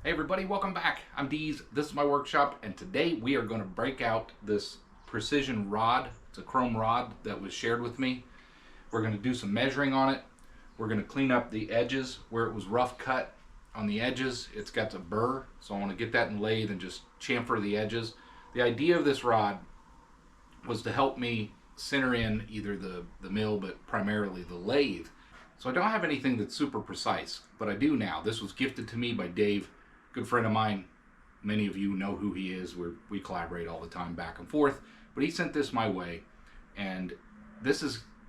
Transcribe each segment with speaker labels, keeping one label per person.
Speaker 1: Hey everybody, welcome back. I'm Deez, this is my workshop, and today we are going to break out this precision rod. It's a chrome rod that was shared with me. We're going to do some measuring on it. We're going to clean up the edges where it was rough cut on the edges. It's got a burr, so I want to get that in lathe and just chamfer the edges. The idea of this rod was to help me center in either the mill, but primarily the lathe. So I don't have anything that's super precise, but I do now. This was gifted to me by Dave, good friend of mine. Many of you know who he is. We collaborate all the time back and forth, but he sent this my way, and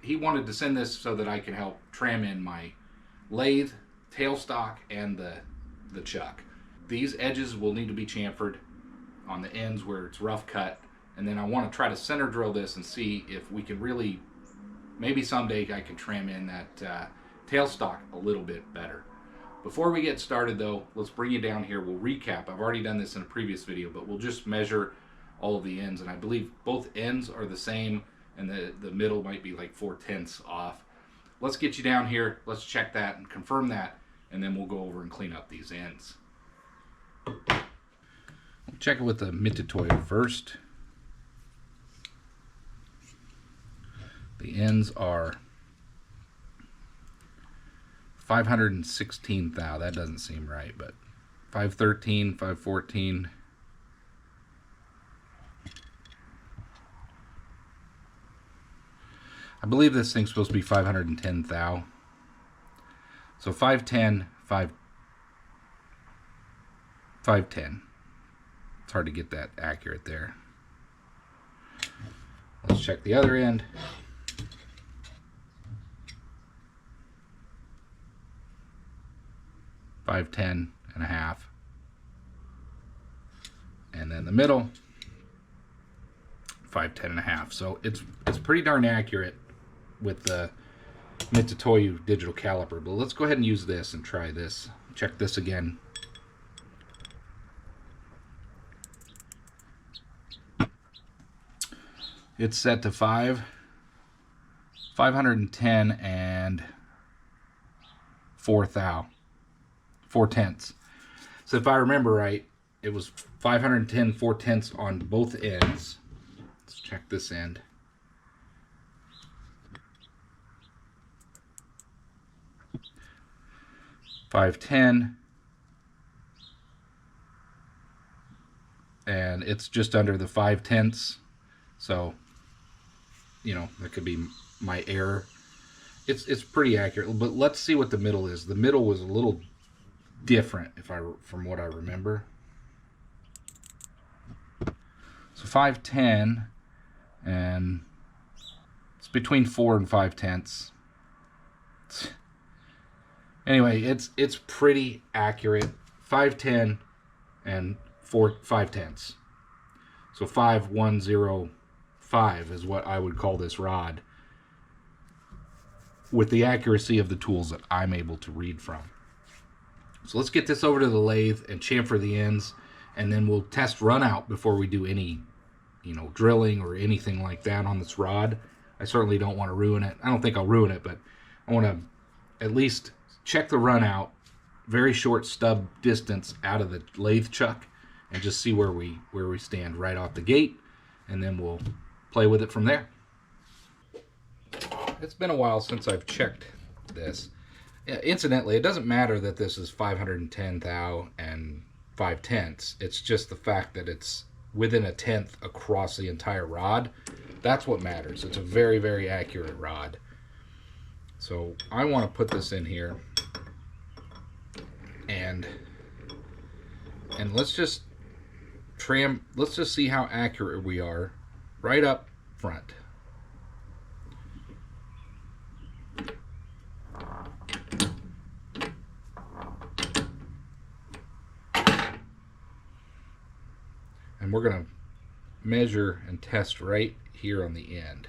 Speaker 1: he wanted to send this so that I can help tram in my lathe, tailstock, and the chuck. These edges will need to be chamfered on the ends where it's rough cut, and then I want to try to center drill this and see if we can really, maybe someday I can tram in that tailstock a little bit better. Before we get started though, let's bring you down here. We'll recap. I've already done this in a previous video, but we'll just measure all of the ends, and I believe both ends are the same, and the middle might be like 4/10 off. Let's get you down here, let's check that and confirm that, and then we'll go over and clean up these ends. We'll check it with the Mitutoyo first. The ends are 516 thou. That doesn't seem right, but 513, 514. I believe this thing's supposed to be 510 thou. So 510, 510. It's hard to get that accurate there. Let's check the other end. 510 and a half, and then the middle 510 and a half. So it's pretty darn accurate with the Mitutoyo digital caliper. But let's go ahead and use this and try this. Check this again. It's set to 510 and 4 thou. 4/10. So if I remember right, it was 510 4/10 on both ends. Let's check this end. .510, and it's just under the 5/10. So, you know, that could be my error. It's pretty accurate, but let's see what the middle is. The middle was a little different from what I remember. So 510, and it's between 4 and 5/10. Anyway, it's pretty accurate. 510 and 5/10. So 5105 is what I would call this rod, with the accuracy of the tools that I'm able to read from. So let's get this over to the lathe and chamfer the ends, and then we'll test run out before we do any, drilling or anything like that on this rod. I certainly don't want to ruin it. I don't think I'll ruin it, but I want to at least check the run out, very short stub distance out of the lathe chuck, and just see where we stand right off the gate, and then we'll play with it from there. It's been a while since I've checked this. Incidentally, it doesn't matter that this is 510 thou and 5/10. It's just the fact that it's within a tenth across the entire rod. That's what matters. It's a very, very accurate rod. So I want to put this in here, and let's just trim. Let's just see how accurate we are right up front. And we're going to measure and test right here on the end.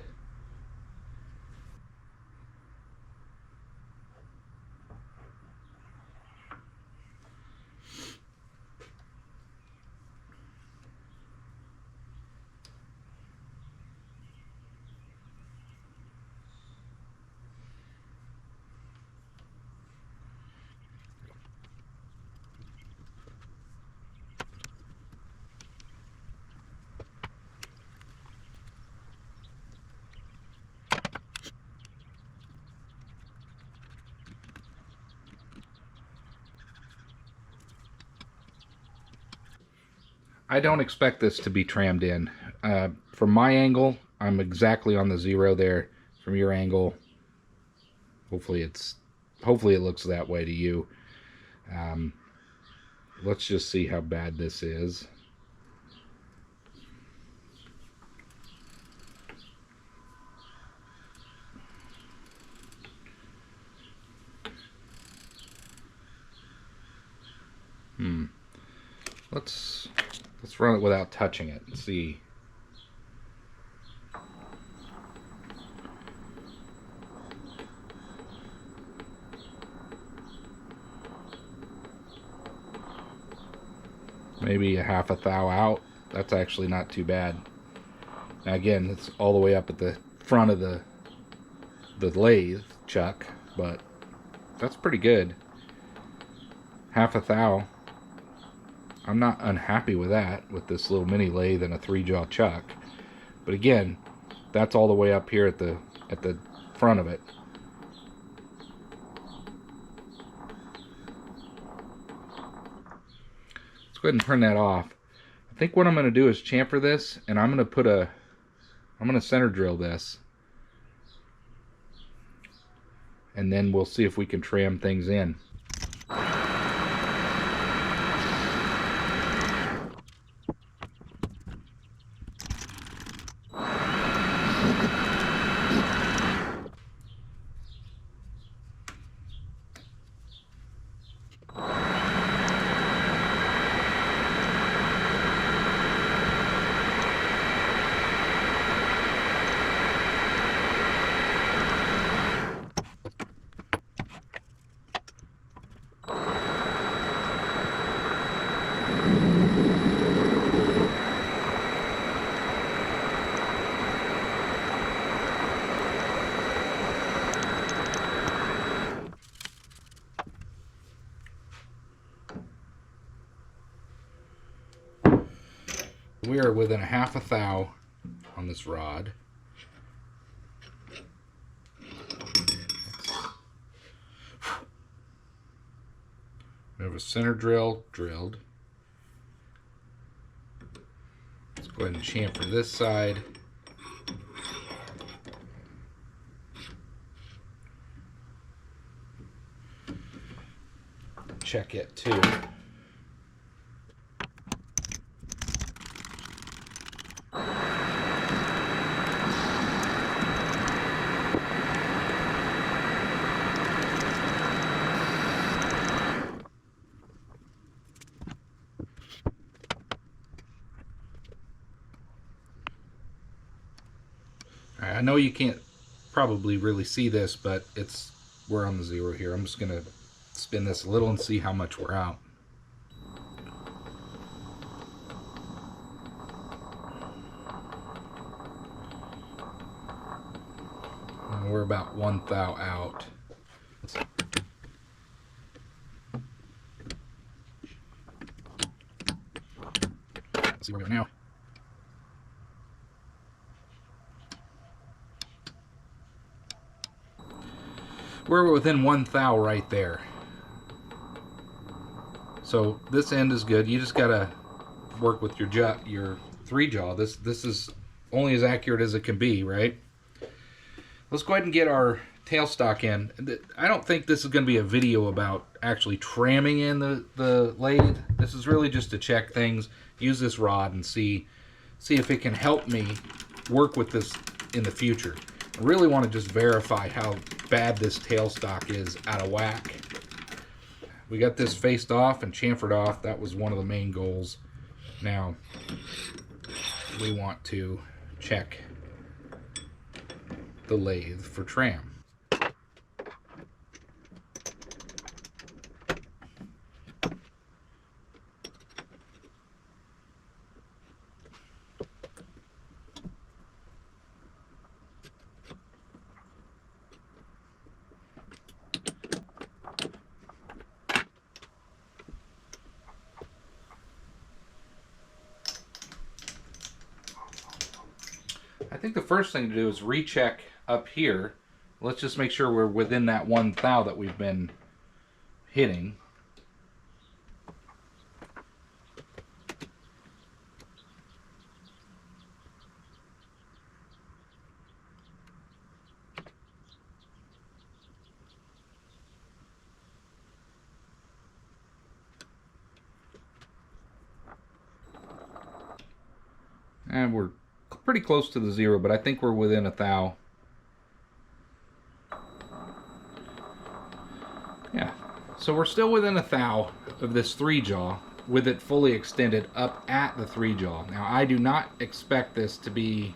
Speaker 1: I don't expect this to be trammed in. From my angle, I'm exactly on the 0 there. From your angle, hopefully it looks that way to you. Let's just see how bad this is. Let's run it without touching it and see. Maybe a half a thou out. That's actually not too bad. Now again, it's all the way up at the front of the lathe chuck, but that's pretty good. Half a thou. I'm not unhappy with that, with this little mini lathe and a 3-jaw chuck. But again, that's all the way up here at the front of it. Let's go ahead and turn that off. I think what I'm going to do is chamfer this, and I'm going to center drill this. And then we'll see if we can tram things in. We are within a half a thou on this rod. We have a center drill drilled. Let's go ahead and chamfer this side. Check it too. I know you can't probably really see this, but we're on the 0 here. I'm just gonna spin this a little and see how much we're out. And we're about 1 thou out. Let's see where we are now. We're within 1 thou right there. So this end is good. You just gotta work with your 3-jaw. This is only as accurate as it can be, right? Let's go ahead and get our tailstock in. I don't think this is going to be a video about actually tramming in the lathe. This is really just to check things, use this rod and see if it can help me work with this in the future. I really want to just verify how bad this tailstock is out of whack. We got this faced off and chamfered off. That was one of the main goals. Now we want to check the lathe for tram. I think the first thing to do is recheck up here. Let's just make sure we're within that 1 thou that we've been hitting. And we're pretty close to the 0, but I think we're within a thou. Yeah, so we're still within a thou of this 3-jaw with it fully extended up at the 3-jaw. Now, I do not expect this to be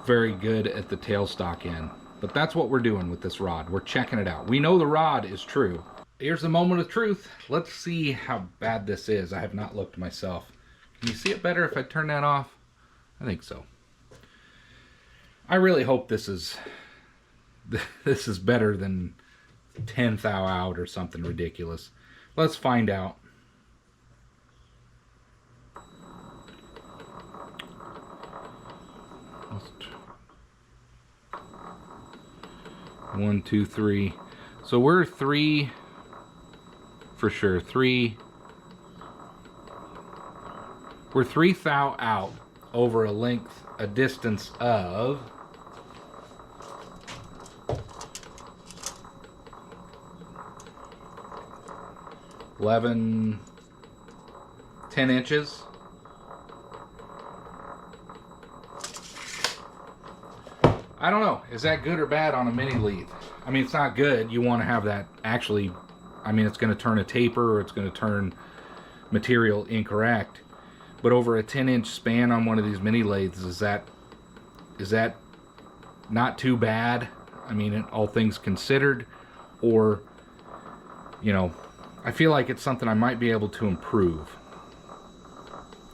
Speaker 1: very good at the tailstock end, but that's what we're doing with this rod. We're checking it out. We know the rod is true. Here's the moment of truth. Let's see how bad this is. I have not looked myself. Can you see it better if I turn that off? I think so. I really hope this is better than 10 thou out or something ridiculous. Let's find out. One, two, three. So we're 3 for sure. 3. We're 3 thou out over a distance of 10 inches. I don't know. Is that good or bad on a mini lathe? I mean, it's not good. You want to have that actually, I mean, it's going to turn a taper or it's going to turn material incorrect. But over a 10-inch span on one of these mini lathes, is that not too bad? I mean, all things considered, or, you know, I feel like it's something I might be able to improve.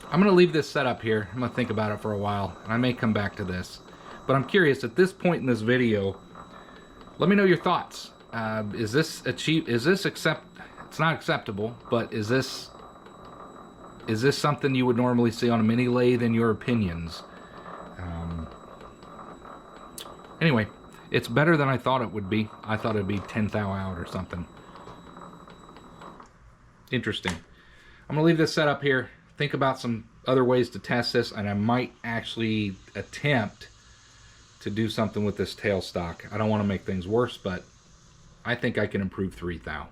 Speaker 1: I'm going to leave this set up here. I'm going to think about it for a while, and I may come back to this. But I'm curious, at this point in this video, let me know your thoughts. Is this it's not acceptable, but is this something you would normally see on a mini lathe in your opinions? Anyway, it's better than I thought it would be. I thought it'd be 10 thou out or something. Interesting. I'm gonna leave this set up here. Think about some other ways to test this, and I might actually attempt to do something with this tailstock. I don't want to make things worse, but I think I can improve 3 thou.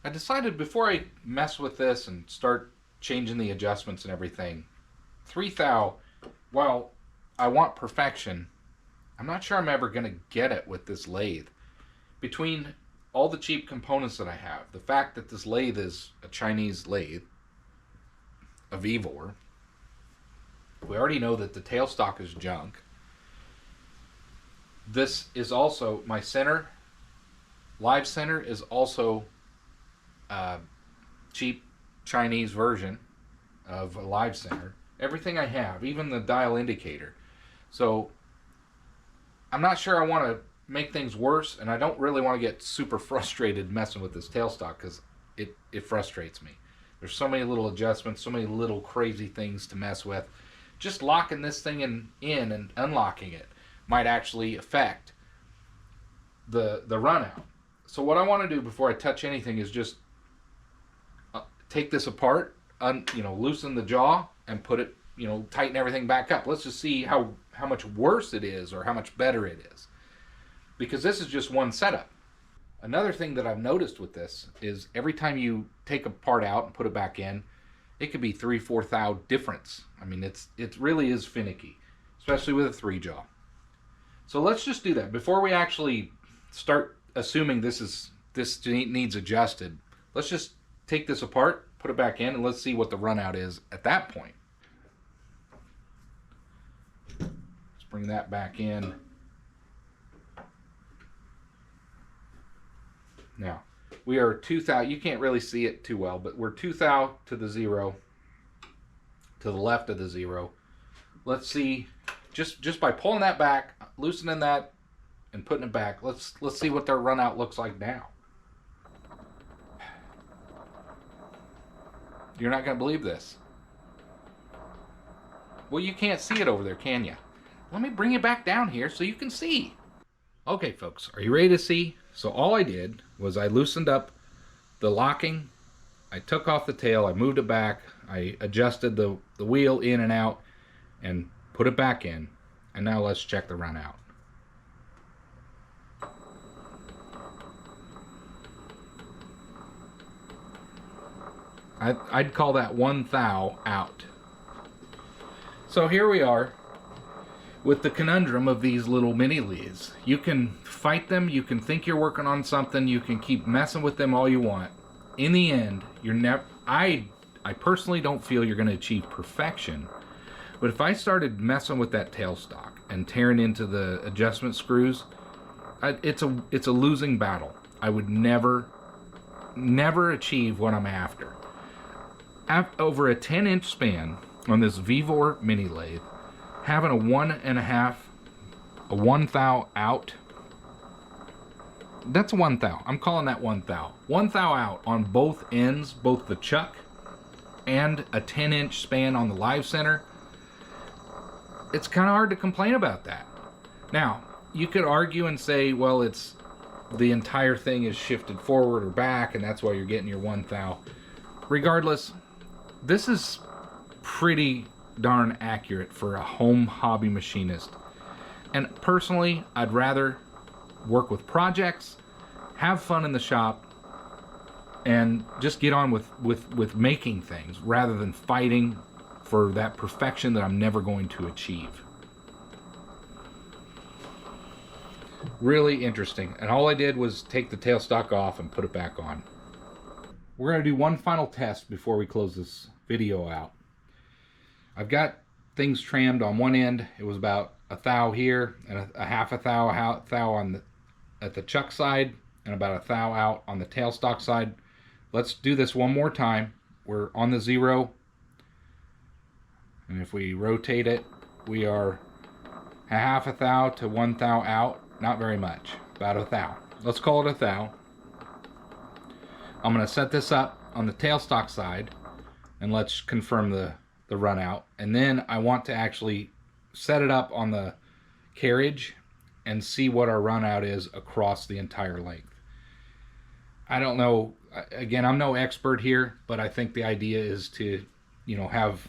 Speaker 1: I decided before I mess with this and start changing the adjustments and everything, 3 thou, while I want perfection, I'm not sure I'm ever going to get it with this lathe. Between all the cheap components that I have, the fact that this lathe is a Chinese lathe, a Vevor, we already know that the tailstock is junk. This is also, my center, live center is also a cheap Chinese version of a live center. Everything I have, even the dial indicator. So I'm not sure I want to make things worse, and I don't really want to get super frustrated messing with this tailstock because it frustrates me. There's so many little adjustments, so many little crazy things to mess with. Just locking this thing in and unlocking it might actually affect the runout. So what I want to do before I touch anything is just take this apart, loosen the jaw and put it, tighten everything back up. Let's just see how much worse it is or how much better it is. Because this is just one setup. Another thing that I've noticed with this is every time you take a part out and put it back in, it could be 3-4 thou difference. I mean, it really is finicky, especially with a 3-jaw. So let's just do that before we actually start assuming this needs adjusted. Let's just take this apart, put it back in, and let's see what the runout is at that point. Let's bring that back in. Now, we are 2 thou, you can't really see it too well, but we're 2 thou to the 0, to the left of the 0. Let's see, just by pulling that back, loosening that, and putting it back, let's see what their runout looks like now. You're not going to believe this. Well, you can't see it over there, can you? Let me bring it back down here so you can see. Okay, folks, are you ready to see? So all I did was I loosened up the locking, I took off the tail, I moved it back, I adjusted the wheel in and out, and put it back in. And now let's check the run out. I'd call that 1 thou out. So So here we are with the conundrum of these little mini lathes. You can fight them, you can think you're working on something, you can keep messing with them all you want. In the end, you're never, I personally don't feel you're going to achieve perfection. But if I started messing with that tailstock and tearing into the adjustment screws, it's a losing battle. I would never achieve what I'm after. Over a 10-inch span on this Vevor mini lathe, having a 1 thou out, that's 1 thou. I'm calling that 1 thou. 1 thou out on both ends, both the chuck and a 10-inch span on the live center. It's kind of hard to complain about that. Now, you could argue and say, well, it's the entire thing is shifted forward or back, and that's why you're getting your 1 thou. Regardless, this is pretty darn accurate for a home hobby machinist. And personally, I'd rather work with projects, have fun in the shop, and just get on with making things rather than fighting for that perfection that I'm never going to achieve. Really interesting. And all I did was take the tailstock off and put it back on. We're going to do one final test before we close this video out. I've got things trimmed on one end. It was about a thou here and a half a thou on at the chuck side and about a thou out on the tailstock side. Let's do this one more time. We're on the 0, and if we rotate it, we are a half a thou to 1 thou out. Not very much, about a thou. Let's call it a thou. I'm going to set this up on the tailstock side, and let's confirm the run out. And then I want to actually set it up on the carriage and see what our run out is across the entire length. I don't know, again, I'm no expert here, but I think the idea is to, have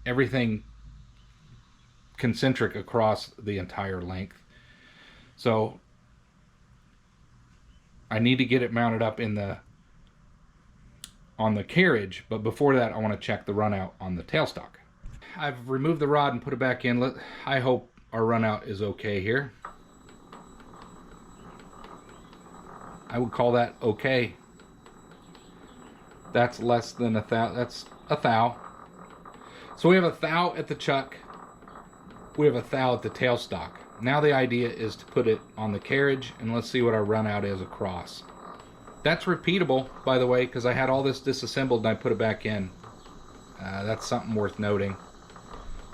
Speaker 1: everything concentric across the entire length. So I need to get it mounted up on the carriage, but before that I want to check the run out on the tailstock. I've removed the rod and put it back in. I hope our run out is okay here. I would call that okay. That's less than a thou. That's a thou. So we have a thou at the chuck. We have a thou at the tailstock. Now the idea is to put it on the carriage, and let's see what our run out is across. That's repeatable, by the way, because I had all this disassembled and I put it back in. That's something worth noting.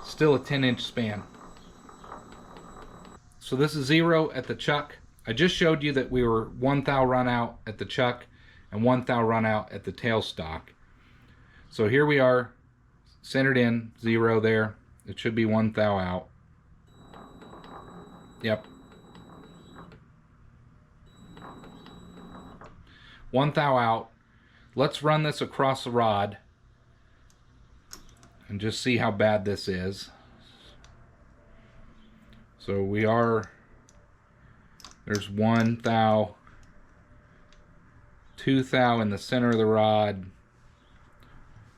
Speaker 1: Still a 10-inch span. So this is 0 at the chuck. I just showed you that we were 1 thou run out at the chuck and 1 thou run out at the tailstock. So here we are, centered in, 0 there. It should be 1 thou out. Yep. 1 thou out. Let's run this across the rod and just see how bad this is. So there's 1 thou, 2 thou in the center of the rod,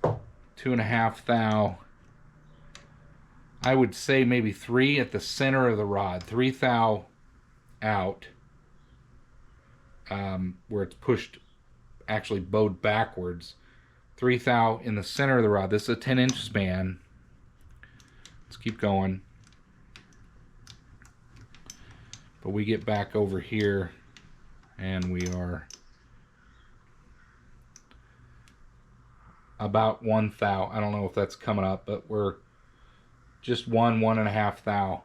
Speaker 1: 2.5 thou. I would say maybe 3 at the center of the rod, 3 thou out, where it's pushed, actually bowed backwards. 3 thou in the center of the rod. This is a 10-inch span. Let's keep going. But we get back over here and we are about 1 thou. I don't know if that's coming up, but we're just 1.5 thou.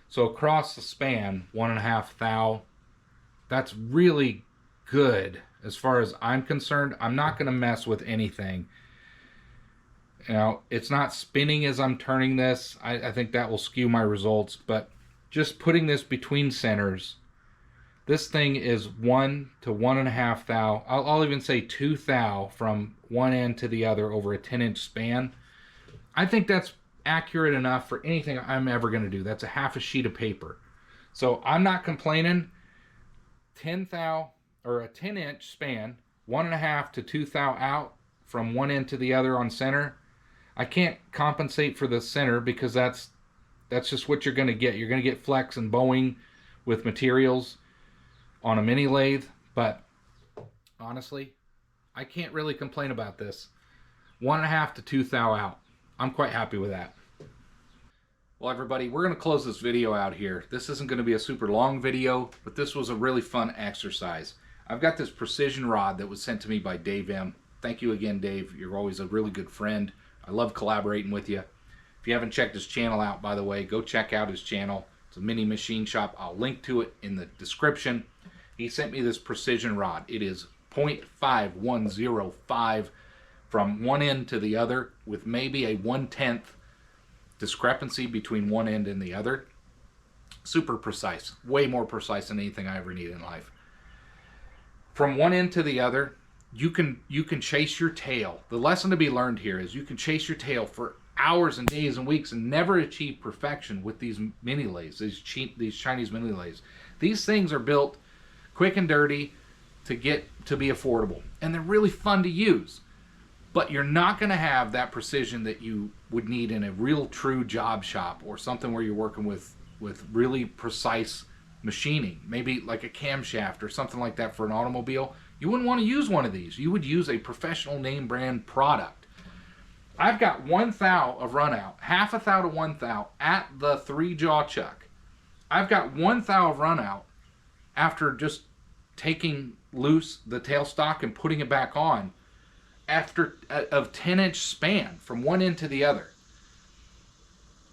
Speaker 1: So across the span, 1.5 thou. That's really good as far as I'm concerned. I'm not going to mess with anything. It's not spinning as I'm turning this. I think that will skew my results, but just putting this between centers, this thing is 1 to 1.5 thou. I'll even say 2 thou from one end to the other over a 10-inch span. I think that's accurate enough for anything I'm ever going to do. That's a half a sheet of paper. So I'm not complaining. 10 thou or a 10-inch span, 1.5 to 2 thou out from one end to the other on center. I can't compensate for the center because that's just what you're going to get. You're going to get flex and bowing with materials on a mini lathe, but honestly, I can't really complain about this. 1.5 to 2 thou out. I'm quite happy with that. Well, everybody, we're going to close this video out here. This isn't going to be a super long video, but this was a really fun exercise. I've got this precision rod that was sent to me by Dave M. Thank you again, Dave. You're always a really good friend. I love collaborating with you. If you haven't checked his channel out, by the way, go check out his channel. It's a mini machine shop. I'll link to it in the description. He sent me this precision rod. It is 0.5105 from one end to the other with maybe a 1/10 discrepancy between one end and the other. Super precise. Way more precise than anything I ever need in life. From one end to the other, you can chase your tail. The lesson to be learned here is you can chase your tail for hours and days and weeks and never achieve perfection with these mini lathes, these Chinese mini lathes. These things are built quick and dirty to get to be affordable, and they're really fun to use. But you're not going to have that precision that you would need in a real true job shop or something where you're working with really precise machining, maybe like a camshaft or something like that for an automobile. You wouldn't want to use one of these. You would use a professional name brand product. I've got 1 thou of runout, 1/2 thou to 1 thou at the 3-jaw chuck. I've got 1 thou of runout after just taking loose the tailstock and putting it back on after a 10-inch span from one end to the other.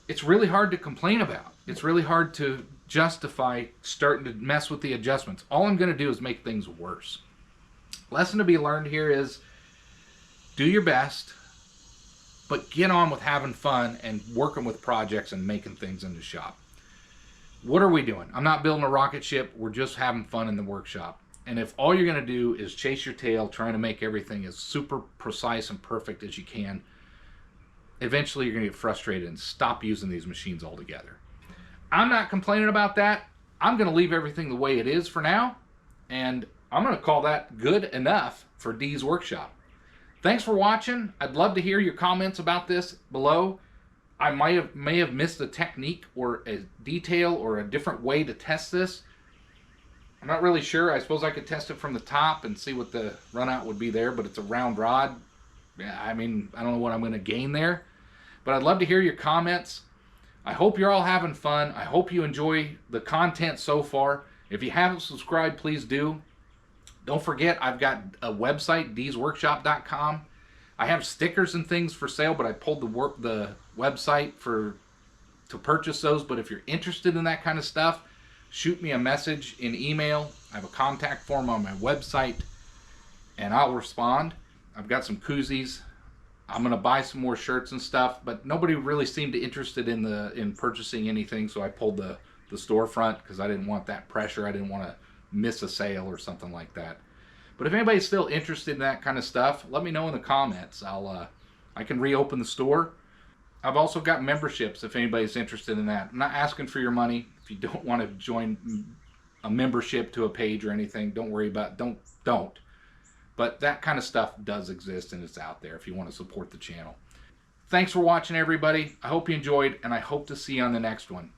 Speaker 1: It's really hard to complain about. It's really hard to justify starting to mess with the adjustments. All I'm going to do is make things worse. Lesson to be learned here is do your best, but get on with having fun and working with projects and making things in the shop. What are we doing? I'm not building a rocket ship. We're just having fun in the workshop. And if all you're going to do is chase your tail, trying to make everything as super precise and perfect as you can, eventually you're going to get frustrated and stop using these machines altogether. I'm not complaining about that. I'm going to leave everything the way it is for now, and I'm going to call that good enough for Dee's Workshop. Thanks for watching. I'd love to hear your comments about this below. I may have missed a technique or a detail or a different way to test this. I'm not really sure. I suppose I could test it from the top and see what the runout would be there, but it's a round rod. Yeah, I mean, I don't know what I'm going to gain there, but I'd love to hear your comments. I hope you're all having fun. I hope you enjoy the content so far. If you haven't subscribed, please do. Don't forget, I've got a website, deesworkshop.com. I have stickers and things for sale, but I pulled the website to purchase those. But if you're interested in that kind of stuff, shoot me a message in email. I have a contact form on my website, and I'll respond. I've got some koozies. I'm going to buy some more shirts and stuff, but nobody really seemed interested in purchasing anything, so I pulled the storefront because I didn't want that pressure. I didn't want to miss a sale or something like that. But if anybody's still interested in that kind of stuff, let me know in the comments. I can reopen the store. I've also got memberships if anybody's interested in that. I'm not asking for your money. If you don't want to join a membership to a page or anything, don't worry about it. Don't. But that kind of stuff does exist, and it's out there if you want to support the channel. Thanks for watching, everybody. I hope you enjoyed, and I hope to see you on the next one.